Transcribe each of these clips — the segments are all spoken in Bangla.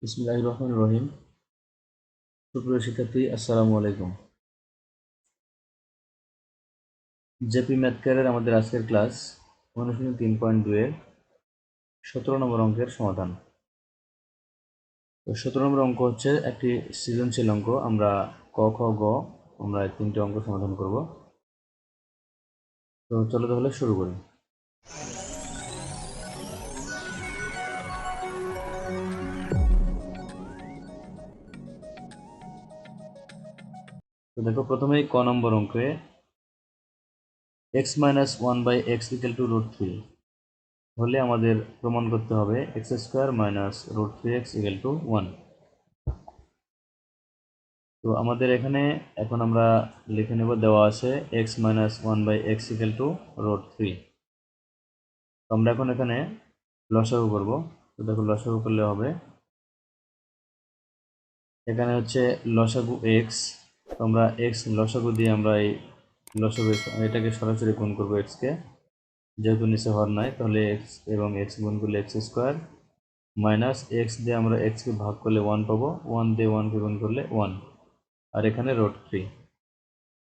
বিসমিল্লাহির রহমানির রহিম। সুপ্রিয় শিক্ষার্থী, আসসালামু আলাইকুম। জেপি ম্যাথ কেয়ারের আমাদের আজকের ক্লাস অনুশীলনী 3.2 এর 17 নম্বর অঙ্কের সমাধান। তো 17 নম্বর অঙ্ক হচ্ছে একটি সৃজনশীল অঙ্ক। আমরা ক, খ, গ আমরা এই তিনটি অঙ্ক সমাধান করব। তো চলো তাহলে শুরু করি। তো দেখো, প্রথমেই ক নম্বর অঙ্কে x - 1/x = √3 হলে আমাদের প্রমাণ করতে হবে x² - √3x = 1। তো আমাদের এখানে এখন আমরা লিখে নেব, দেওয়া আছে x - 1/x = √3। তো আমরা এখন এখানে লসাগু করব। তো দেখো, লসাগু করলে হবে, এখানে হচ্ছে লসাগু x। তো আমরা x লসাগু দিয়ে আমরা এই লসাগু এটাকে সরাসরি গুণ করব x কে, যেহেতু নিচে হর নাই, তাহলে x এবং x গুণ করলে x² মাইনাস x দিয়ে আমরা x কে ভাগ করলে 1 পাবো, 1 দিয়ে 1 কে গুণ করলে 1, আর এখানে √3।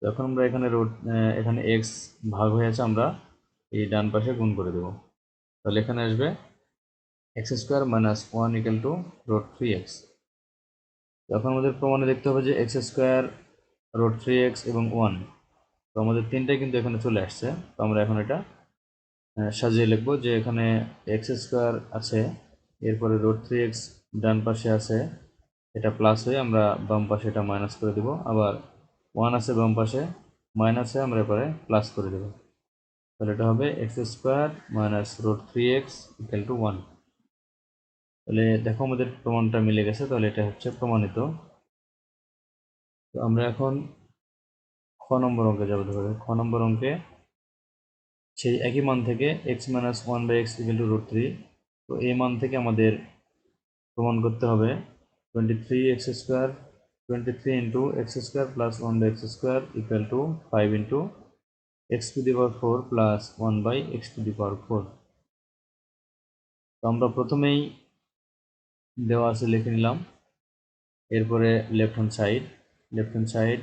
এখন আমরা এখানে x ভাগ হয়ে আছে, আমরা এই ডান পাশে গুণ করে দেব। তাহলে এখানে আসবে x² - 1 = √3x। এখন আমাদের প্রমাণে দেখতে হবে যে x² √3x এবং 1, তো আমাদের তিনটাই কিন্তু এখানে চলে আসছে। তো আমরা এখন এটা সাজিয়ে লিখবো যে এখানে x² আছে, এরপরে √3x ডান পাশে আছে, এটা প্লাস হয়ে আমরা বাম পাশে এটা মাইনাস করে দেব, আবার 1 আছে বাম পাশে, মাইনাস হয়ে আমরা এবারে প্লাস করে দেব। তাহলে এটা হবে x² - √3x = 1। তাহলে দেখো, আমাদের প্রমাণটা মিলে গেছে, তাহলে এটা হচ্ছে প্রমাণিত। তো আমরা এখন খ নম্বর অঙ্কে যাবো। ধরে খ নম্বর অঙ্কে সেই একই মান থেকে x - 1/x = √3। তো এই মান থেকে আমাদের প্রমাণ করতে হবে 23x² 23 × x² + 1/x² = 5 × x⁴ + 1/x⁴। তো আমরা প্রথমেই দেওয়া আছে লিখে নিলাম, এরপরে left hand side 23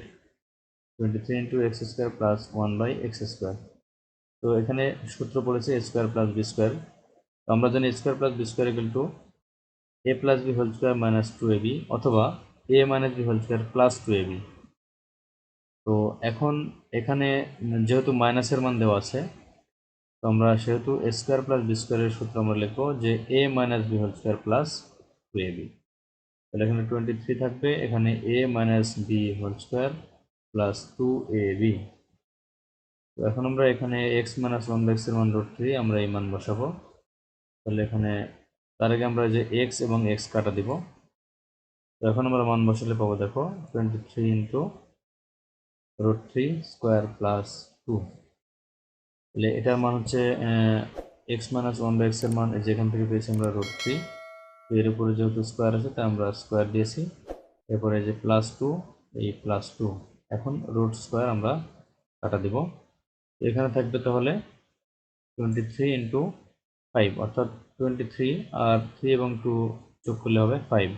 × x² + 1/x²। তো এখানে সূত্র পড়েছে a² + b²। তো আমরা জানি a² + b² = a + b² - 2ab অথবা a - b² + 2ab। তো এখন এখানে যেহেতু মাইনাসের মান দেওয়া আছে, তো আমরা সেহেতু a² + b² এর সূত্র আমরা লিখব যে a - b² + 2ab। তাহলে এখানে 23 থাকবে, এখানে a - b² + 2ab। তো এখন আমরা এখানে x - 1/x এর মান √3, আমরা এই মান বসাবো। তাহলে এখানে তার আগে আমরা যে x এবং x কাটা দিব। তো এখন আমরা মান বসালে পাবো, দেখো 23 × √3² + 2। তাহলে এটার মান হচ্ছে x - 1/x এর মান যেখান থেকে পেয়েছি আমরা √3। তো এর উপরে যেহেতু স্কোয়ার আছে, তাই আমরা স্কোয়ার দিয়েছি। এরপরে যে +2, এই +2, এখন √² আমরা কাটা দিব। এখানে থাকবে তাহলে 23 × 5, অর্থাৎ 23 আর 3 এবং 2 যোগ করলে হবে 5।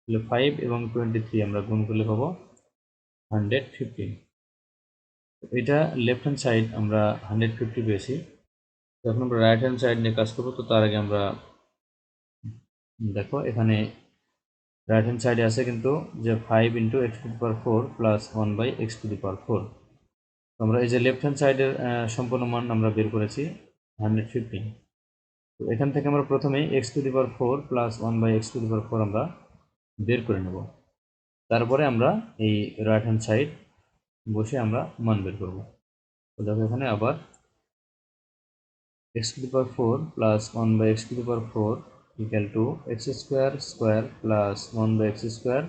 তাহলে 5 এবং 23 আমরা গুণ করলে পাবো 150। এটা লেফট হ্যান্ড সাইড আমরা 150 পেয়েছি। এখন আমরা রাইট হ্যান্ড সাইড নিয়ে কাজ করবো। তো তার আগে আমরা দেখো, এখানে রাইট হ্যান্ড সাইডে আছে কিন্তু যে 5 × x⁴ + 1/x⁴। আমরা এই যে লেফট হ্যান্ড সাইডের সম্পূর্ণ মান আমরা বের করেছি 150। তো এখান থেকে আমরা প্রথমেই x⁴ + 1/x⁴ আমরা বের করে নেব। তারপরে আমরা এই রাইট হ্যান্ড সাইড বসে আমরা মান বের করব। তো দেখো, এখানে আবার x⁴ + 1/x⁴ = x² + 1/x²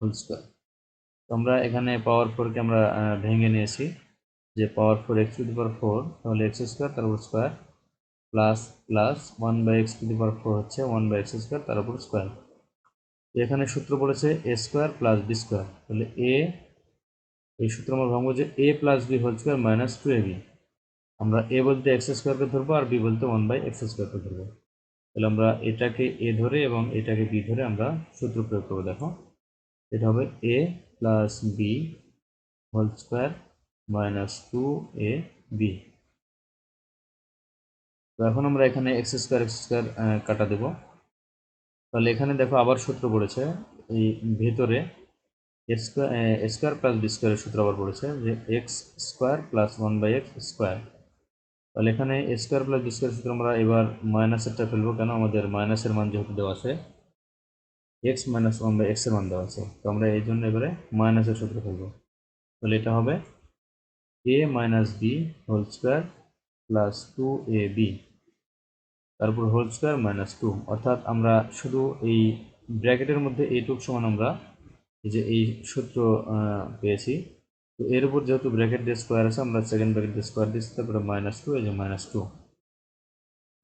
whole square. তো আমরা এখানে পাওয়ার 4কে আমরা ভেঙে নিয়েছি, যে পাওয়ার 4 x⁴, তাহলে x² তার উপর স্কয়ার প্লাস 1/x⁴ হচ্ছে 1/x² তার উপর স্কয়ার। এখানে সূত্র পড়েছে a² + b²। তাহলে এই সূত্র আমরা ভাঙবো যে a + b² - 2ab। আমরা a বলতে x² কে ধরবো, আর b বলতে 1/x² কে ধরবো। তাহলে আমরা এটাকে এ ধরে এবং এটাকে বি ধরে আমরা সূত্র প্রয়োগ করবো। দেখো এটা হবে A plus B whole square minus 2ab। তো এখন আমরা এখানে এক্স স্কোয়ার কাটা দেব। তাহলে এখানে দেখো আবার সূত্র পড়েছে, এই ভেতরে স্কোয়ার প্লাস বি স্কোয়ারের সূত্র আবার পড়েছে যে x square plus 1/x square. তাহলে এখানে স্কোয়ার প্লাস বি স্কোয়ার সূত্র আমরা এবার মাইনাসেরটা ফেলবো, কেন আমাদের মাইনাসের মান যেহেতু দেওয়া আছে, এক্স মাইনাস 1/x এর মান দেওয়া আছে, তো আমরা এই জন্য এবারে মাইনাসের সূত্র ফেলবো। তাহলে এটা হবে A minus B whole square plus 2ab, তারপর হোল স্কোয়ার মাইনাস 2, অর্থাৎ আমরা শুধু এই ব্র্যাকেটের মধ্যে এইটুক সমান আমরা এই যে এই সূত্র পেয়েছি। তো এর উপর যেহেতু ব্র্যাকেট দিয়ে স্কোয়ার আছে, আমরা সেকেন্ড ব্র্যাকেট দিয়ে স্কোয়ার দিচ্ছি, তারপরে -2, এই যে -2।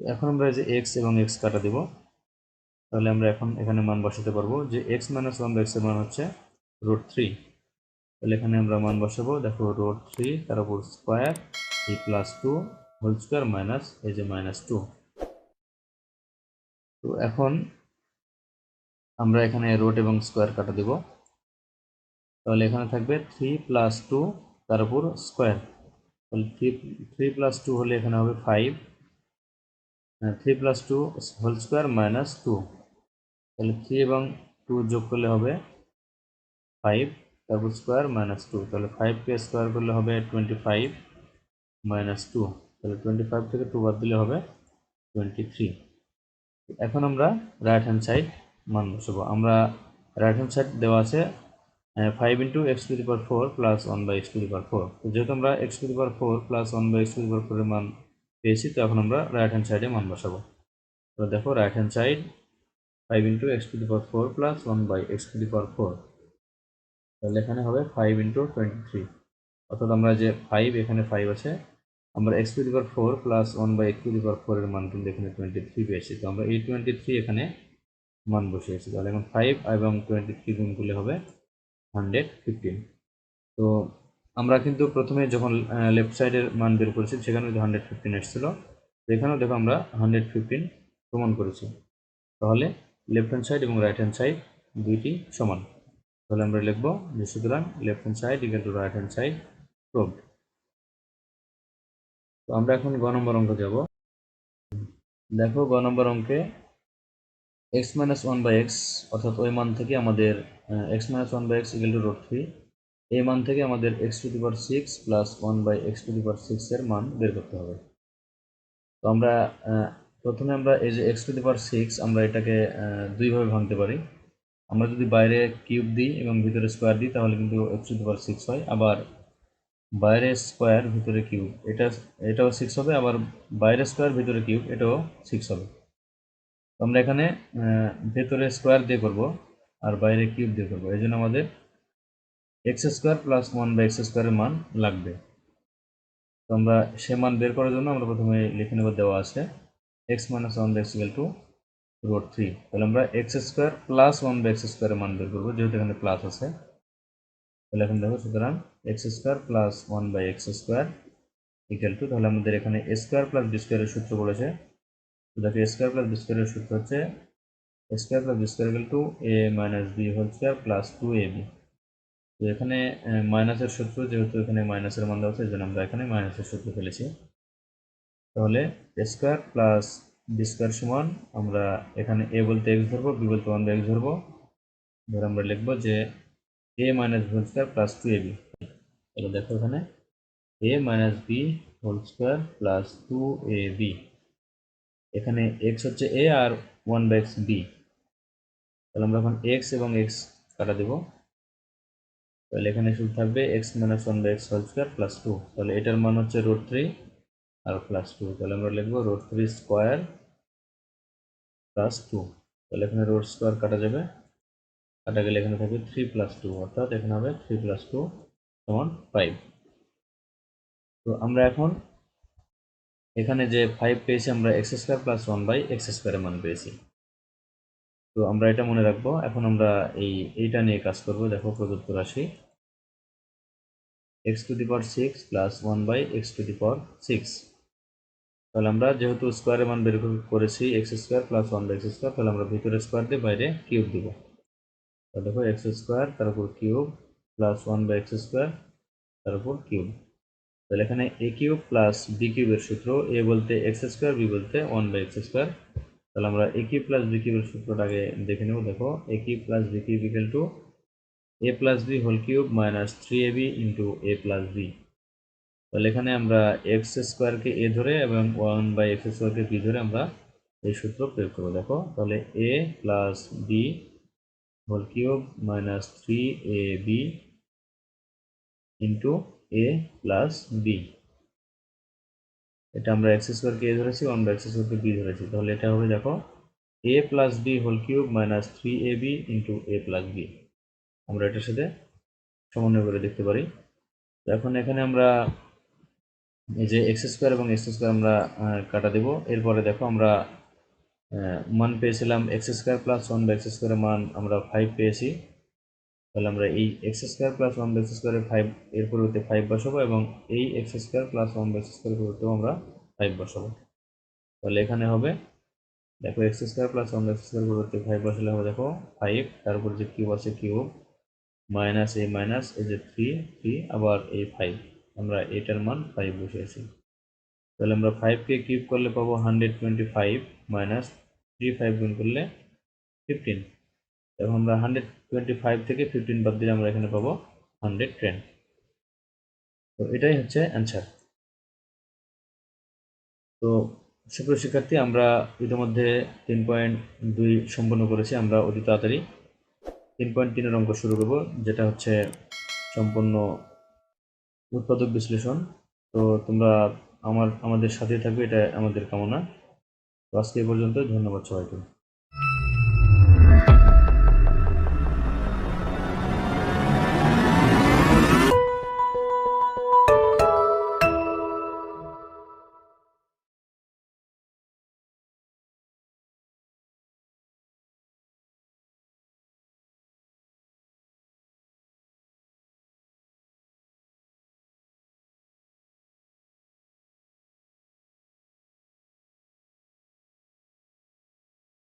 এখন আমরা এই যে এক্স এবং এক্স কাটা দিব। তাহলে আমরা এখন এখানে মান বসাতে পারবো যে এক্স মাইনাস 1/x এর মান হচ্ছে √3। তাহলে এখানে আমরা মান বসাবো, দেখো √3 তার উপর স্কোয়ার এই +2 হোল স্কোয়ার মাইনাস এই যে -2। তো এখন আমরা এখানে রুট এবং স্কোয়ার কাটা দিব। তাহলে এখানে থাকবে 3 + 2 তার উপর স্কোয়ার। তাহলে 3 + 2 হলে এখানে হবে 5, 3 + 2 হোল স্কোয়ার -2। তাহলে 3 এবং 2 যোগ করলে হবে 5, তারপর স্কোয়ার -2। তাহলে 5কে স্কোয়ার করলে হবে 25 -2। তাহলে 25 থেকে 2 বাদ দিলে হবে 23। এখন আমরা রাইট হ্যান্ড সাইড মান বসাবো। আমরা রাইট হ্যান্ড সাইড দেওয়া আছে 5 × x⁴ প্লাস 1/x⁴। তো যেহেতু আমরা x⁴ প্লাস 1/x⁴ এর মান পেয়েছি, তো এখন আমরা রাইট হ্যান্ড সাইডে মান বসাবো। তো দেখো right hand side 5 × x⁴ plus 1/x⁴। তাহলে এখানে হবে 5 × 23, অর্থাৎ আমরা যে 5 এখানে 5 আছে, আমরা x⁴ প্লাস 1/x⁴ এর মান কিন্তু এখানে 23 পেয়েছি। তো আমরা এই 23 এখানে মান বসিয়েছি। তাহলে এখন 5 এবং 23 গুণ করলে হবে 115। তো আমরা কিন্তু প্রথমে যখন লেফট সাইডের মান বের করেছি সেখানে 115 এসেছিল, তো এখানেও দেখো আমরা 115 প্রমাণ করেছি। তাহলে লেফট হ্যান্ড সাইড এবং রাইট হ্যান্ড সাইড দুইটি সমান। তাহলে আমরা লিখব যে সুতরাং left hand side equal to right hand side proved. তো আমরা এখন গ নম্বর অঙ্ক যাব। দেখো গ নম্বর অঙ্কে x - 1/x, অর্থাৎ ওই মান থেকে আমাদের x - 1/x = √3, এই মান থেকে আমাদের x⁶ প্লাস 1/x⁶ এর মান বের করতে হবে। তো আমরা প্রথমে আমরা এই যে x⁶ আমরা এটাকে দুইভাবে ভাঙতে পারি। আমরা যদি বাইরে কিউব দিই এবং ভিতরে স্কোয়ার দিই তাহলে কিন্তু x⁶ হয়, আবার বাইরে স্কোয়ার ভিতরে কিউব এটাও 6 হবে, আবার বাইরে স্কোয়ার ভিতরে কিউব এটাও 6 হবে। তো আমরা এখানে ভেতরে স্কোয়ার দিয়ে করব আর বাইরে কিউব দিয়ে করব, এই জন্য আমাদের x² প্লাস 1/x² এর মান লাগবে। তো আমরা সে মান বের করার জন্য আমরা প্রথমে লিখে নেব, দেওয়া আছে x - 1/x = √3। তাহলে আমরা x² প্লাস 1/x² এর মান বের করবো, যেহেতু এখানে প্লাস আছে। তাহলে এখন দেখো সুতরাং x² প্লাস 1/x² = তাহলে আমাদের এখানে a² প্লাস b² এর সূত্র বলেছে। তো দেখো a² প্লাস b² এর সূত্র হচ্ছে a² plus b² = a - b² plus 2ab। তো এখানে মাইনাসের সূত্র, যেহেতু এখানে মাইনাসের মান দেওয়া আছে এই জন্য আমরা এখানে মাইনাসের সূত্র ফেলেছি। তাহলে a² প্লাস b² সমান, আমরা এখানে a বলতে x ধরবো, b বলতে 1/x ধরবো, ধরে আমরা লিখবো যে a - b² প্লাস 2ab। তাহলে দেখো এখানে a - b² প্লাস 2ab, এখানে x হচ্ছে a আর 1/x b। তাহলে আমরা এখন x এবং x কাটা দেব। তাহলে এখানে শুধু থাকবে x - 1/x² প্লাস 2। তাহলে এটার মান হচ্ছে √3 আর প্লাস 2। তাহলে আমরা লিখবো √3 স্কোয়ার প্লাস 2। তাহলে এখানে রুট স্কোয়ার কাটা যাবে, কাটা গেলে এখানে থাকবে 3 + 2, অর্থাৎ এখানে হবে 3 + 2 = 5। তো আমরা এখন এখানে যে 5 পেয়েছি, আমরা x² প্লাস 1/x² এর মান পেয়েছি। তো আমরা এটা মনে রাখবো। এখন আমরা এইটা নিয়ে কাজ করব। দেখো প্রদত্ত রাশি x⁶ প্লাস 1/x⁶। তাহলে আমরা যেহেতু স্কোয়ারের মান বের করেছি x square plus one by x square, তাহলে আমরা ভিতরে স্কোয়ার দিয়ে বাইরে কিউব দিব। তাহলে দেখো এক্স স্কোয়ার তার উপর cube plus one by x square তার উপর কিউব। তাহলে এখানে এ কিউব প্লাস বি কিউবের সূত্র, এ বলতে এক্স স্কোয়ার, বি বলতে ওয়ান বাই এক্স স্কোয়ার। তাহলে আমরা এ কিউব প্লাস বি কিউবের সূত্রটা আগে দেখে নেব। দেখো A cube plus B cube equal to A plus B whole cube minus three A B into A plus B. তাহলে এখানে আমরা এক্স স্কোয়ারকে এ ধরে এবং ওয়ান বাই এক্স স্কোয়ারকে বি ধরে আমরা এই সূত্র প্রয়োগ করবো। দেখো তাহলে A plus B whole cube minus three A B into A plus B. এটা আমরা এক্স স্কোয়ারকে এ ধরেছি, ওয়ান বাই এক্স স্কোয়ারকে বি ধরেছি। তাহলে এটা হবে দেখো A plus B whole cube minus three A B into A plus B. আমরা এটার সাথে সমন্বয় করে দেখতে পারি। এখন এখানে আমরা এই যে এক্স স্কোয়ার এবং এক্স স্কোয়ার আমরা কাটা দেব। এরপরে দেখো আমরা মান পেয়েছিলাম x square plus one by x স্কোয়ারের মান আমরা 5 পেয়েছি। তাহলে আমরা এই x square plus one by x স্কোয়ারের 5 এর পরিবর্তে 5 বসাবো এবং এই x square plus one by x স্কোয়ারের পরিবর্তেও আমরা 5 বসাবো। তাহলে এখানে হবে দেখো x square plus one by x স্কোয়ারের পরিবর্তে 5 বসালে হবে দেখো 5, তার উপর যে কিউব আছে কিউব মাইনাস এই যে 3 আবার এই 5, আমরা এটার মান 5 বসিয়েছি। তাহলে আমরা 5কে কিউব করলে পাবো 125 মাইনাস 5 গুণ করলে 15। এবং আমরা 125 থেকে 15 বাদ দিলে আমরা এখানে পাবো 110। তো এটাই হচ্ছে অ্যান্সার। তো সুপ্রিয় শিক্ষার্থী, আমরা ইতিমধ্যে 3.2 সম্পন্ন করেছি। আমরা অতি তাড়াতাড়ি 3.3-এর অঙ্ক শুরু করব, যেটা হচ্ছে সম্পূর্ণ উৎপাদক বিশ্লেষণ। তো তোমরা আমাদের সাথে থাকবে, এটা আমাদের কামনা। তো আজকে এই পর্যন্ত, ধন্যবাদ সবাইকে।